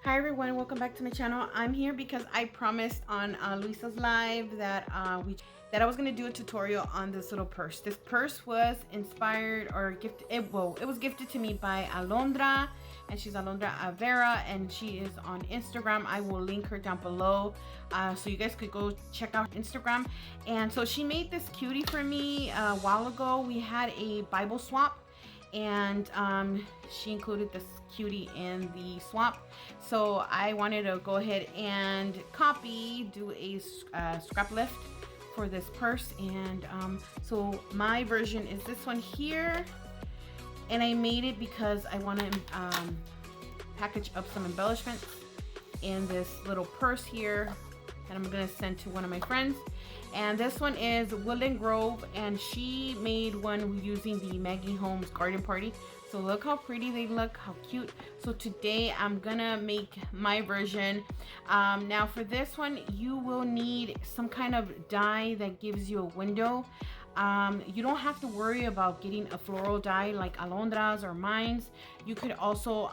Hi everyone, welcome back to my channel. I'm here because I promised on Luisa's live that I was gonna do a tutorial on this little purse. This purse was inspired or gifted. It was gifted to me by Alondra, and she's Alondra Avera, and she is on Instagram. I will link her down below, so you guys could go check out Instagram. And so she made this cutie for me a while ago. We had a Bible swap, and she included this cutie in the swap, so I wanted to go ahead and do a scrap lift for this purse. And so my version is this one here, and I made it because I want to package up some embellishments in this little purse here, and I'm gonna send to one of my friends. And this one is Woodland Grove, and she made one using the Maggie Holmes garden party. So look how pretty they look, how cute. So today I'm gonna make my version. Now for this one, you will need some kind of die that gives you a window. You don't have to worry about getting a floral die like Alondra's or mine's. You could also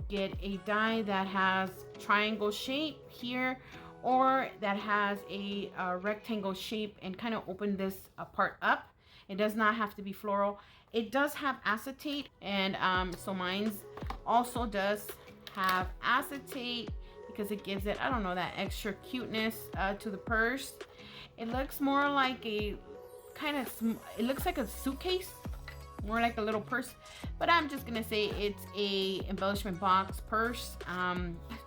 get a die that has triangle shape here, or that has a rectangle shape, and kind of open this part up. It does not have to be floral. It does have acetate, and so mine's also does have acetate because it gives it, I don't know, that extra cuteness to the purse. It looks more like a it looks like a suitcase, more like a little purse, but I'm just gonna say it's a embellishment box purse.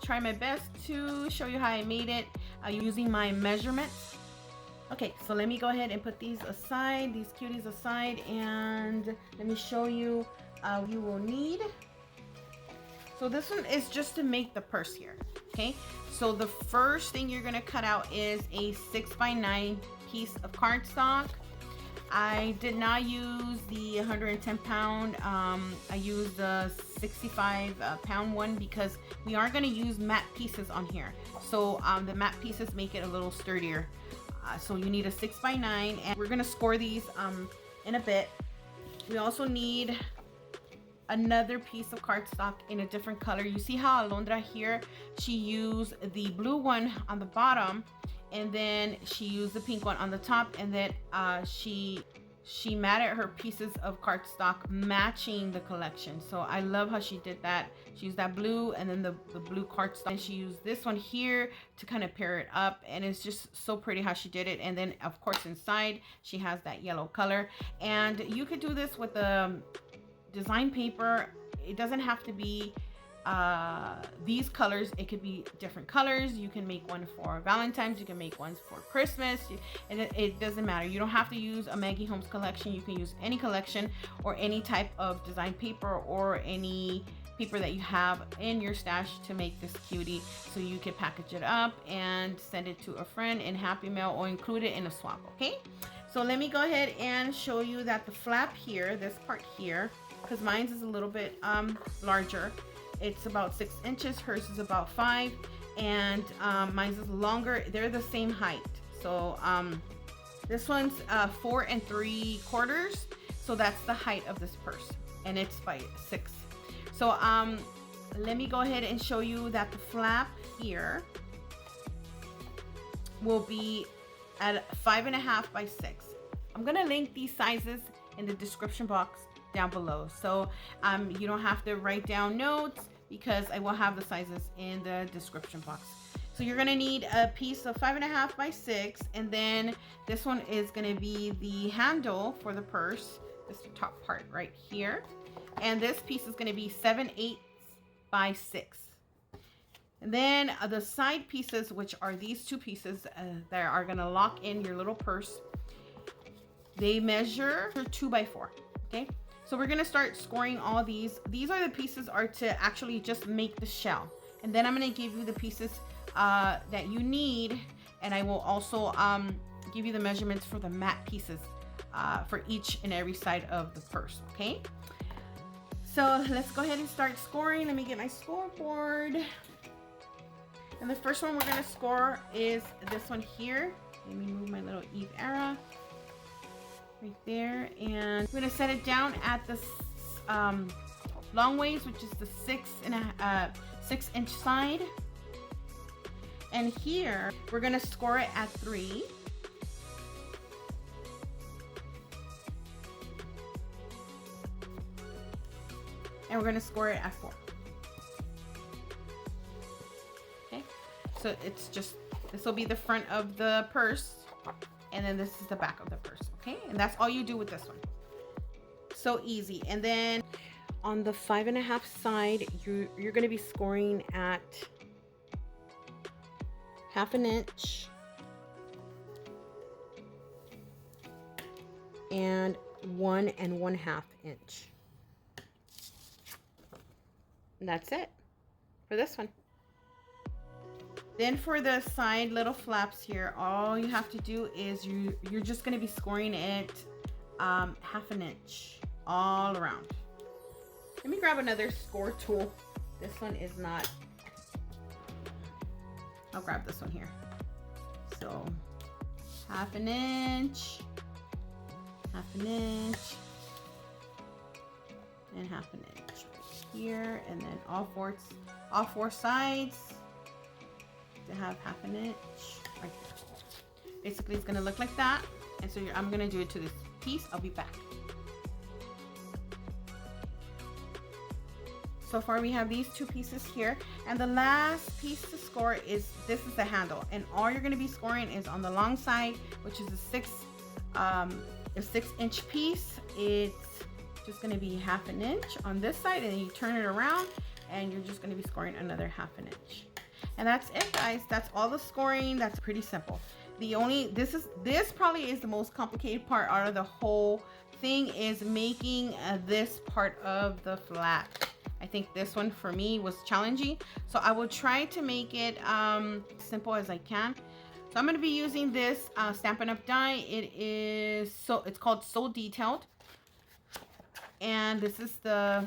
Try my best to show you how I made it using my measurements. Okay, so let me go ahead and put these aside, these cuties aside, and let me show you you will need. So this one is just to make the purse here. Okay, so the first thing you're gonna cut out is a 6x9 piece of cardstock. I did not use the 110 pound. I used the 65 pound one because we are going to use matte pieces on here. So the matte pieces make it a little sturdier. So you need a 6x9, and we're going to score these in a bit. We also need another piece of cardstock in a different color. You see how Alondra here, she used the blue one on the bottom, and then she used the pink one on the top, and then she matted her pieces of cardstock matching the collection. So I love how she did that. She used that blue and then the blue cardstock, and she used this one here to kind of pair it up, and it's just so pretty how she did it. And then of course inside she has that yellow color, and you could do this with the design paper. It doesn't have to be these colors. It could be different colors. You can make one for Valentine's, you can make ones for Christmas, and it doesn't matter. You don't have to use a Maggie Holmes collection. You can use any collection or any type of design paper or any paper that you have in your stash to make this cutie, so you can package it up and send it to a friend in Happy Mail or include it in a swap. Okay, so let me go ahead and show you that the flap here, this part here, because mine's is a little bit larger. It's about 6 inches, hers is about 5, and mine's is longer. They're the same height. So this one's 4 3/4, so that's the height of this purse, and it's by 6. So let me go ahead and show you that the flap here will be at 5.5 by 6. I'm gonna link these sizes in the description box down below, so you don't have to write down notes because I will have the sizes in the description box. So you're gonna need a piece of 5.5 by 6, and then this one is gonna be the handle for the purse, this top part right here, and this piece is gonna be 7/8 by 6. And then the side pieces, which are these two pieces that are gonna lock in your little purse, they measure 2 by 4. Okay, so we're gonna start scoring all these. These are the pieces are to actually just make the shell, and then I'm gonna give you the pieces that you need, and I will also give you the measurements for the matte pieces for each and every side of the purse. Okay, so let's go ahead and start scoring. Let me get my scoreboard, and the first one we're gonna score is this one here. Let me move my little Eve Era right there, and I'm gonna set it down at the long ways, which is the 6-inch side. And here, we're gonna score it at 3. And we're gonna score it at 4. Okay, so it's just, this will be the front of the purse, and then this is the back of the purse, okay? And that's all you do with this one. So easy. And then on the 5.5 side, you're gonna be scoring at 1/2 inch and 1 1/2 inch. And that's it for this one. Then for the side little flaps here, all you have to do is you're just going to be scoring it 1/2 inch all around. Let me grab another score tool. This one is not. I'll grab this one here. So 1/2 inch, 1/2 inch, and 1/2 inch right here, and then all four sides to have 1/2 inch right there. Basically, it's gonna look like that. And so I'm gonna do it to this piece. I'll be back. So far we have these 2 pieces here, and the last piece to score is this is the handle, and all you're going to be scoring is on the long side, which is a 6-inch piece. It's just going to be 1/2 inch on this side, and then you turn it around and you're just going to be scoring another 1/2 inch. And that's it, guys. That's all the scoring. That's pretty simple. This probably is the most complicated part out of the whole thing, is making this part of the flap. I think this one for me was challenging, so I will try to make it simple as I can. So I'm going to be using this Stampin' Up die. It's called So Detailed, and this is the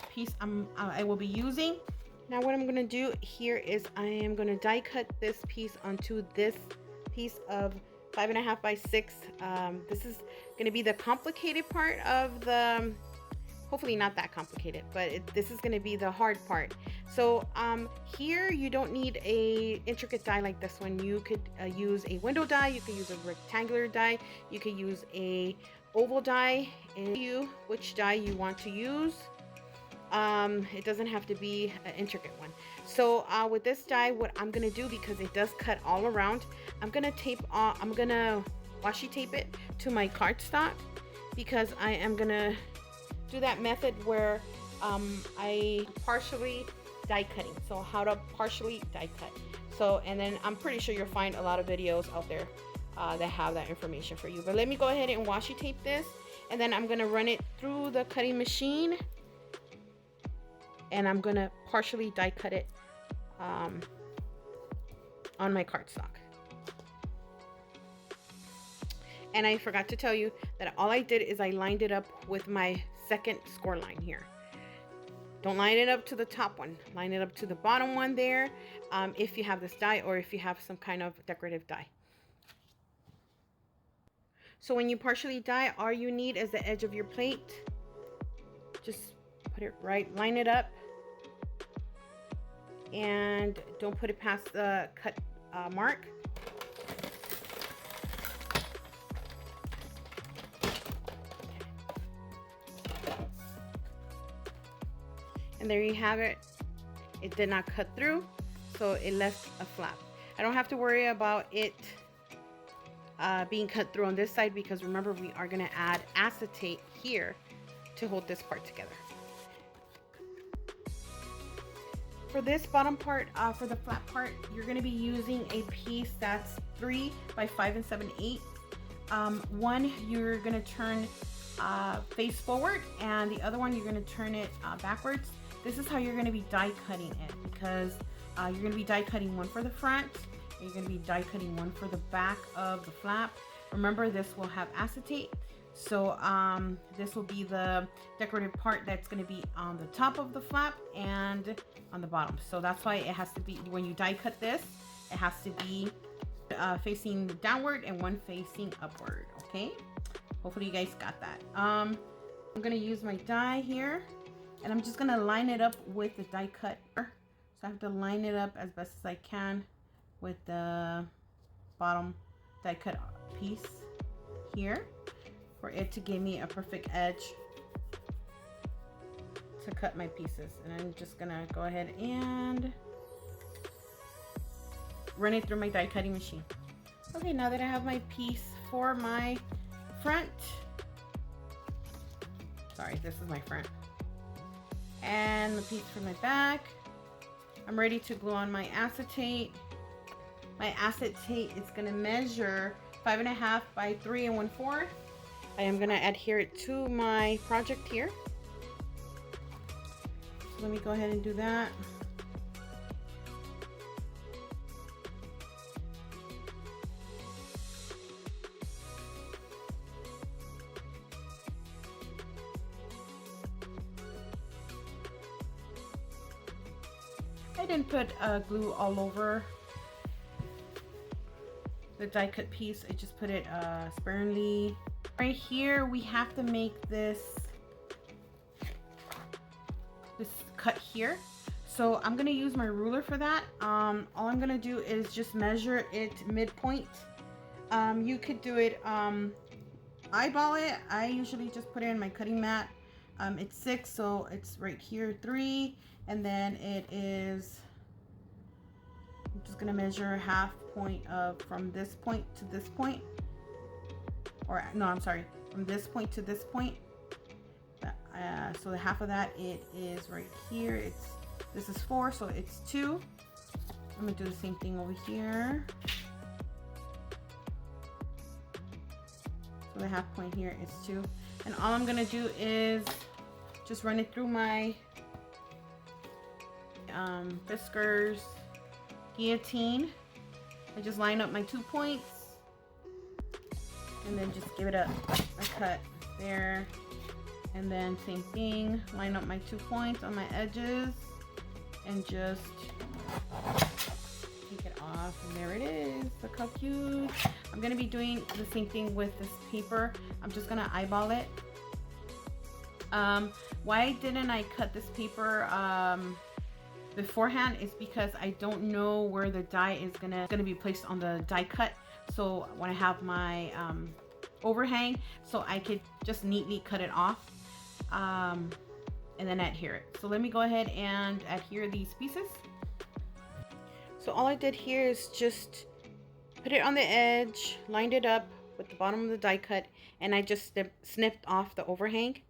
piece I will be using. Now what I'm going to do here is I am going to die cut this piece onto this piece of 5.5 by 6. This is going to be the complicated part of the. Hopefully not that complicated, but this is going to be the hard part. So here you don't need a intricate die like this one. You could use a window die, you could use a rectangular die, you could use a oval die, and which die you want to use. It doesn't have to be an intricate one. So with this die, what I'm going to do, because it does cut all around, I'm going to washi tape it to my cardstock, because I am going to do that method where I partially die cutting. So how to partially die cut. So, and then I'm pretty sure you'll find a lot of videos out there that have that information for you. But let me go ahead and washi tape this, and then I'm gonna run it through the cutting machine, and I'm gonna partially die cut it on my cardstock. And I forgot to tell you that all I did is I lined it up with my second score line here. Don't line it up to the top one. Line it up to the bottom one there, if you have this die, or if you have some kind of decorative die. So when you partially die, all you need is the edge of your plate. Just put it right, line it up, and don't put it past the cut mark. And there you have it. It did not cut through, so it left a flap. I don't have to worry about it being cut through on this side, because remember, we are going to add acetate here to hold this part together. For this bottom part, for the flap part, you're going to be using a piece that's 3 by 5 7/8. One you're going to turn face forward, and the other one you're going to turn it backwards. This is how you're going to be die cutting it, because you're going to be die cutting one for the front, and you're going to be die cutting one for the back of the flap. Remember, this will have acetate, so this will be the decorative part that's going to be on the top of the flap and on the bottom. So that's why it has to be, when you die cut this, it has to be facing downward and one facing upward. Okay, hopefully you guys got that. I'm going to use my die here, and I'm just going to line it up with the die cut So I have to line it up as best as I can with the bottom die cut piece here for it to give me a perfect edge to cut my pieces. And I'm just gonna go ahead and run it through my die cutting machine. Okay, now that I have my piece for my front, sorry, this is my front, and the piece for my back, I'm ready to glue on my acetate. My acetate is gonna measure 5.5 by 3 1/4. I am gonna adhere it to my project here. So let me go ahead and do that. I didn't put glue all over the die cut piece. I just put it sparingly. Right here we have to make this cut here. So I'm gonna use my ruler for that. All I'm gonna do is just measure it midpoint. You could do it eyeball it. I usually just put it in my cutting mat. It's 6, so it's right here 3, and then it is, I'm just gonna measure half point of from this point to this point, or no, I'm sorry, from this point to this point. So the half of that, it is right here. This is 4, so it's 2. I'm gonna do the same thing over here. So the half point here is 2, and all I'm gonna do is just run it through my Fiskars guillotine. I just line up my 2 points and then just give it a cut there, and then same thing, line up my 2 points on my edges and just take it off, and there it is. Look how cute. I'm gonna be doing the same thing with this paper. I'm just gonna eyeball it. Why didn't I cut this paper beforehand is because I don't know where the die is gonna be placed on the die cut. So when I have my overhang, so I could just neatly cut it off and then adhere it. So let me go ahead and adhere these pieces. So all I did here is just put it on the edge, lined it up with the bottom of the die cut, and I just snipped off the overhang.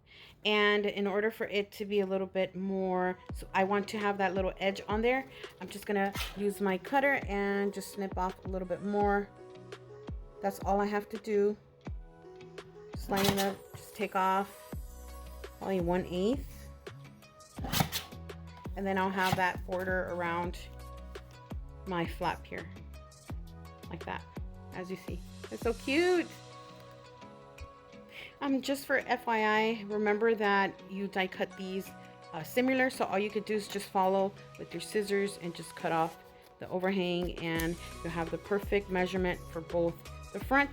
And in order for it to be a little bit more, so I want to have that little edge on there, I'm just gonna use my cutter and just snip off a little bit more. That's all I have to do. Just line it up, just take off probably 1/8, and then I'll have that border around my flap here, like that, as you see. It's so cute. Just for FYI, remember that you die cut these similar, so all you could do is just follow with your scissors and just cut off the overhang, and you'll have the perfect measurement for both the front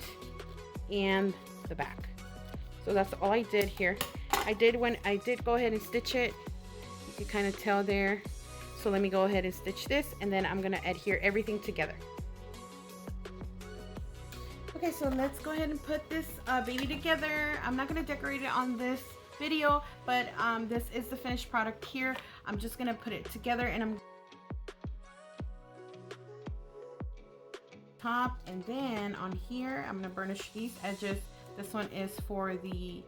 and the back. So that's all I did here. When I did go ahead and stitch it, you can kind of tell there. So let me go ahead and stitch this, and then I'm gonna adhere everything together. Okay, so let's go ahead and put this baby together. I'm not gonna decorate it on this video, but this is the finished product here. I'm just gonna put it together, and I'm top, and then on here I'm gonna burnish these edges. This one is for the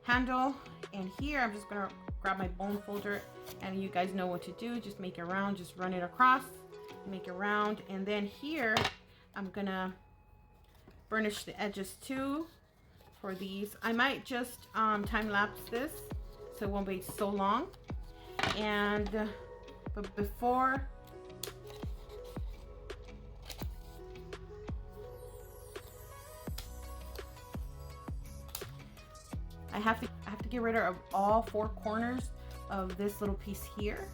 handle, and here I'm just gonna grab my bone folder, and you guys know what to do. Just make it round, just run it across, make it round, and then here I'm gonna burnish the edges too for these. I might just time lapse this so it won't be so long. And but before I have to get rid of all 4 corners of this little piece here.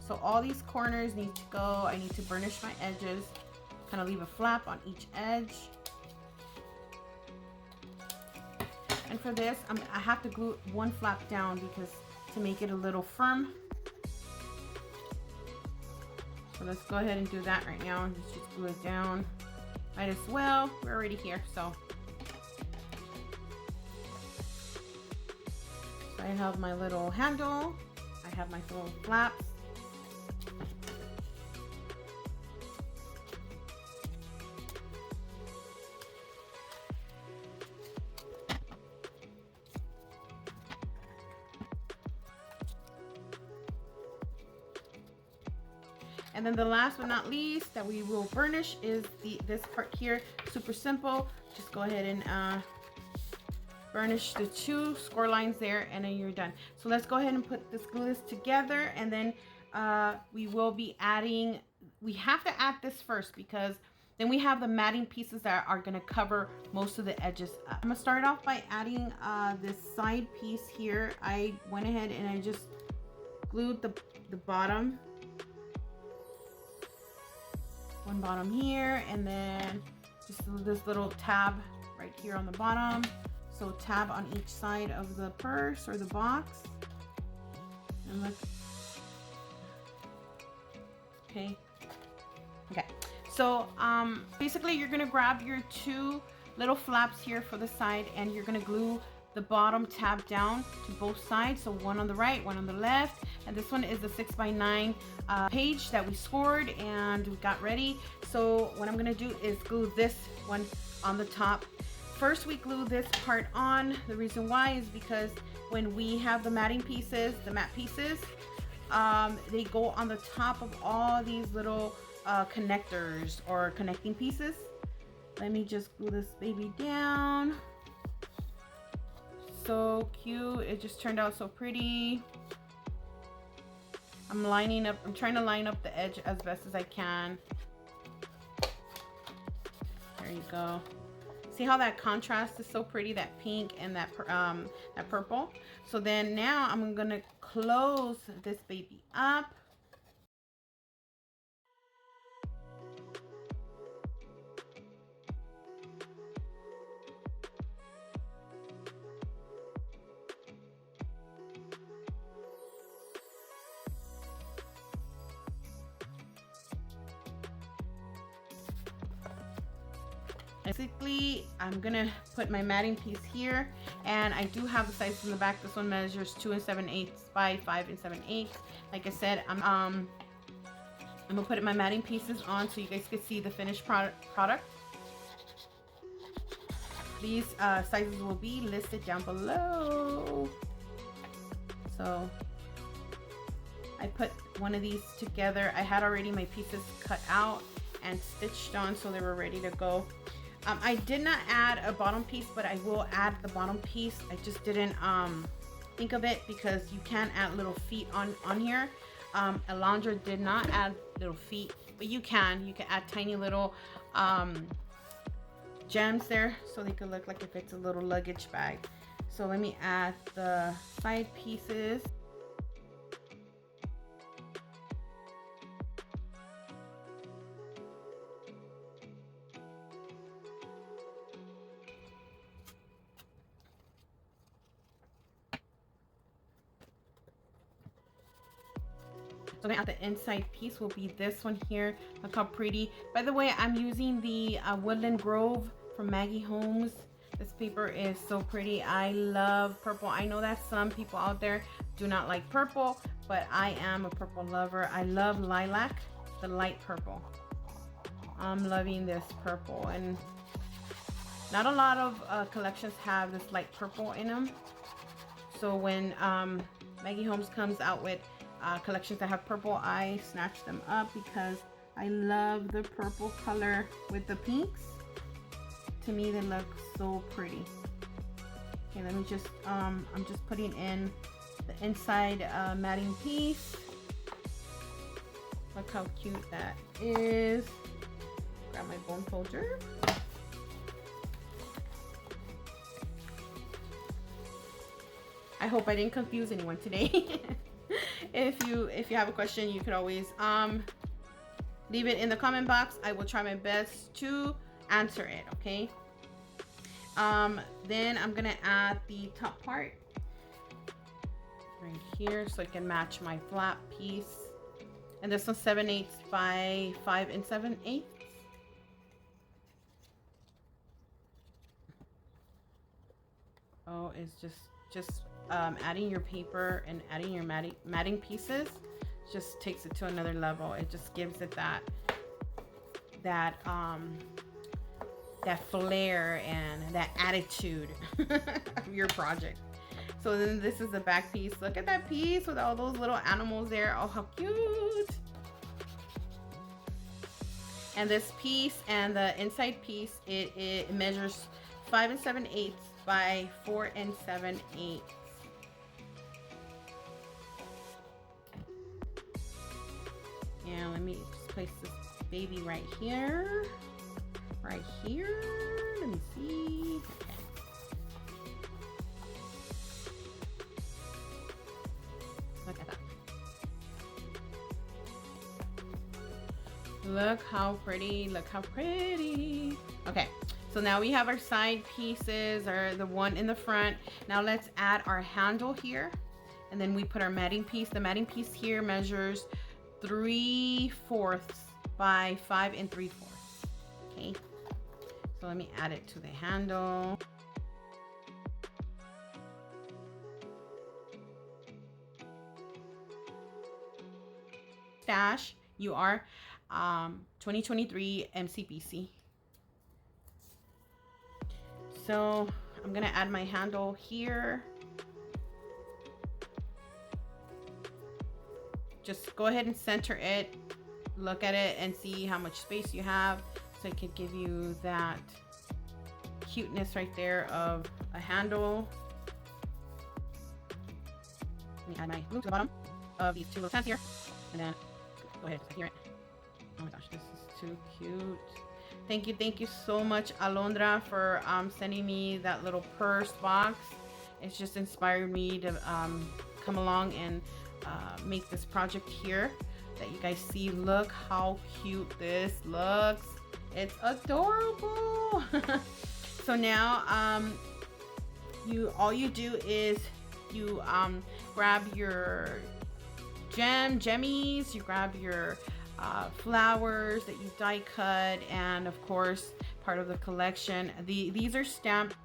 So all these corners need to go. I need to burnish my edges, kind of leave a flap on each edge. And for this, I have to glue 1 flap down because to make it a little firm. So let's go ahead and do that right now. Let's just glue it down. Might as well. We're already here, so. I have my little handle. I have my little flaps. And then the last but not least that we will burnish is this part here. Super simple. Just go ahead and burnish the 2 score lines there, and then you're done. So let's go ahead and put glue this together, and then we will be adding, we have to add this first because then we have the matting pieces that are going to cover most of the edges up. I'm going to start off by adding this side piece here. I went ahead and I just glued the bottom. One bottom here, and then just this little tab right here on the bottom. So tab on each side of the purse or the box. And look. Okay. So basically you're gonna grab your 2 little flaps here for the side, and you're gonna glue the bottom tab down to both sides. So one on the right, one on the left. And this one is the 6x9 page that we scored and we got ready. So what I'm gonna do is glue this one on the top. First we glue this part on. The reason why is because when we have the matting pieces, the matte pieces, they go on the top of all these little connectors or connecting pieces. Let me just glue this baby down. So cute. It just turned out so pretty. I'm trying to line up the edge as best as I can. There you go. See how that contrast is so pretty, that pink and that purple. So then now I'm gonna close this baby up. Basically, I'm gonna put my matting piece here, and I do have the sizes in the back. This one measures 2 7/8 by 5 7/8. Like I said, I'm gonna put my matting pieces on so you guys can see the finished product. These sizes will be listed down below. So I put one of these together. I had already my pieces cut out and stitched on, so they were ready to go. I did not add a bottom piece, but I will add the bottom piece. I just didn't think of it because you can add little feet on here. Alondra did not add little feet, but you can add tiny little gems there so they could look like if it's a little luggage bag. So let me add the side pieces. So at the inside piece will be this one here. Look how pretty. By the way, I'm using the Woodland Grove from Maggie Holmes. This paper is so pretty. I love purple. I know that some people out there do not like purple, but I am a purple lover. I love lilac, the light purple. I'm loving this purple, and not a lot of collections have this light purple in them. So when Maggie Holmes comes out with collections that have purple, I snatch them up because I love the purple color with the pinks. To me, they look so pretty. Okay, let me just I'm just putting in the inside matting piece. Look how cute that is. Grab my bone folder. I hope I didn't confuse anyone today. If you have a question, you could always leave it in the comment box. I will try my best to answer it. Okay. Then I'm gonna add the top part right here so I can match my flap piece. And this one's 7/8 by 5 7/8. Oh, it's just adding your paper and adding your matting pieces just takes it to another level. It just gives it that flair and that attitude of your project. So then this is the back piece. Look at that piece with all those little animals there. Oh, how cute. And this piece and the inside piece, it measures 5 7/8 by 4 7/8. And let me just place this baby right here. Right here. Let me see. Okay. Look at that. Look how pretty. Look how pretty. Okay. So now we have our side pieces, or the one in the front. Now let's add our handle here. And then we put our matting piece. The matting piece here measures 3/4 by 5 3/4. Okay. So let me add it to the handle. Stash, you are 2023 MCBC. So I'm gonna add my handle here. Just go ahead and center it. Look at it and see how much space you have, so it could give you that cuteness right there of a handle. Let me add my glue to the bottom of these two little tabs here, and then go ahead and hear it. Oh my gosh, this is too cute. Thank you so much, Alondra, for sending me that little purse box. It's just inspired me to come along and make this project here that you guys see. Look how cute this looks. It's adorable. So now all you do is you grab your jemmies, you grab your flowers that you die cut, and of course part of the collection, these are stamps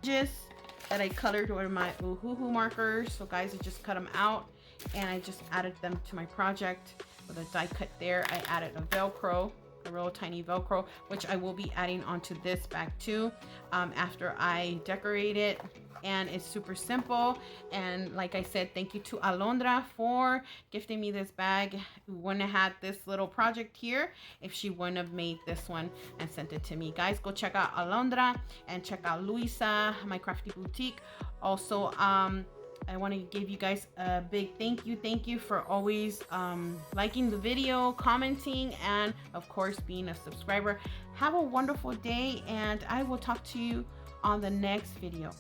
that I colored with my Uhuhu markers. So guys, I just cut them out and I just added them to my project with a die cut there. I added a Velcro, a real tiny Velcro, which I will be adding onto this bag too after I decorate it. And it's super simple. And like I said, thank you to Alondra for gifting me this bag. We wouldn't have had this little project here if she wouldn't have made this one and sent it to me. Guys, go check out Alondra and check out Luisa, my crafty boutique. Also, I want to give you guys a big thank you for always liking the video, commenting, and of course being a subscriber. Have a wonderful day, and I will talk to you on the next video.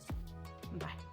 Bye.